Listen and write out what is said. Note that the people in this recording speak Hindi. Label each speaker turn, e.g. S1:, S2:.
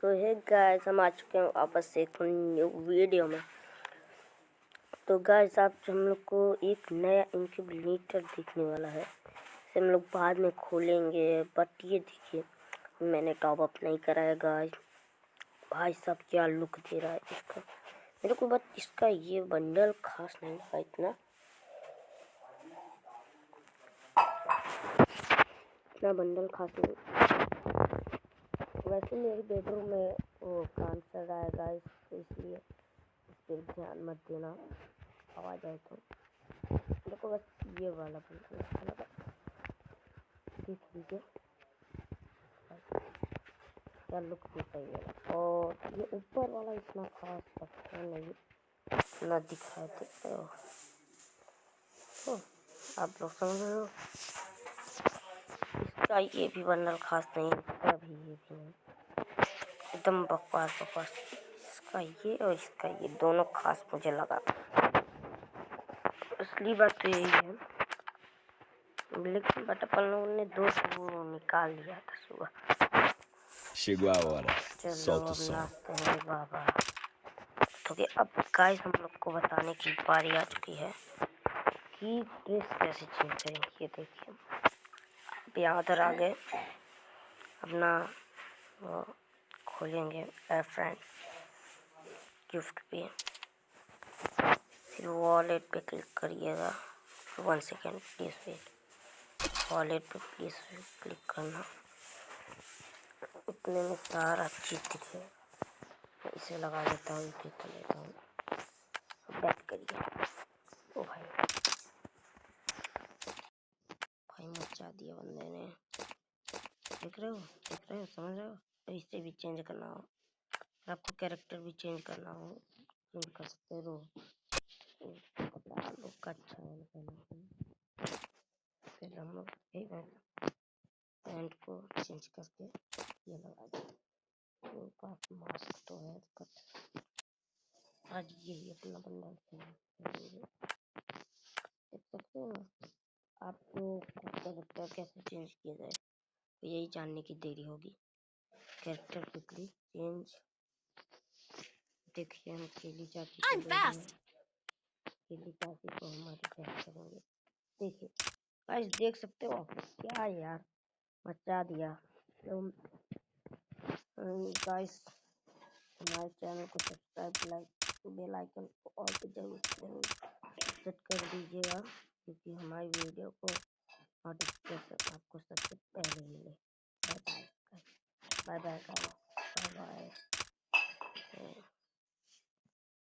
S1: तो है गाइस, हम आ चुके हैं वापस से एक न्यू वीडियो में। तो गाइस आप हम लोग को एक नया इंक्यूबेटर दिखने वाला है, इसे हम लोग बाद में खोलेंगे। बट ये देखिए, मैंने टॉप अप नहीं करा है गाइस। भाई साहब क्या लुक दे रहा है इसका मेरे को। बट इसका ये बंडल खास नहीं लगा इतना बंडल खास नहीं। वैसे मेरे बेडरूम में वो काम चल रहा है गाइस, तो इसलिए इस पर ध्यान मत देना, आवाज आए तो। देखो बस ये वाला बंडल अच्छा लगा, देख लीजिए क्या लुक देता है। और ये ऊपर वाला इतना खास अच्छा नहीं, इतना दिख रहा है, देखते हो तो आप लोग समझ रहे हो। इसका ये भी बंडल खास नहीं, इसका भी ये भी नहीं, एकदम बकवास बकवास। इसका ये और इसका ये दोनों खास मुझे लगा। असली बात तो यही है, लेकिन बट अपन लोगों ने दो वो निकाल लिया था सुबह।
S2: Chegou a hora.
S1: चलो
S2: Solta o
S1: अब
S2: som.
S1: नाचते हैं बाबा। तो कि अब गाइस हम लोग को बताने की बारी आ चुकी है कि ड्रेस कैसे चेंज करें। ये देखिए, अब यहाँ उधर आ गए, अपना वो खोलेंगे फ्रेंड गिफ्ट पे, फिर वॉलेट पे क्लिक करिएगा। 1 सेकेंड प्लीज वेट। वॉलेट पे प्लीज क्लिक करना, उतने में सारा चीज दिखे। मैं इसे लगा लेता हूँ, इसे तो लेता हूँ। बैक करिए। ओ भाई भाई मचा दिया बंदे ने, देख रहे हो, समझ रहे हो। तो इसे भी चेंज करना हो, आपको कैरेक्टर भी चेंज करना हो, चेंज कर सकते हो। कपड़ा लोग अच्छा है पहनना। फिर हम लोग पैंट को चेंज करके ये लगा दें। काफी मास्क तो है, आज यही अपना बंडल देख सकते हो ना। आपको कैरेक्टर कैसे चेंज किया जाए, तो यही जानने की देरी होगी। Character quickly change. देखिए हम केली चाची को ले रहे हैं, केली चाची को हमारे चेंज करेंगे। देखिए गाइस, देख सकते हो आप, क्या यार मचा दिया। तो गाइस हमारे चैनल को सब्सक्राइब, लाइक, बेल आइकन को ऑल पे जरूर सेट कर दीजिएगा, क्योंकि हमारी वीडियो को नोटिफिकेशन आपको सबसे पहले मिले। Bye bye bye bye bye bye.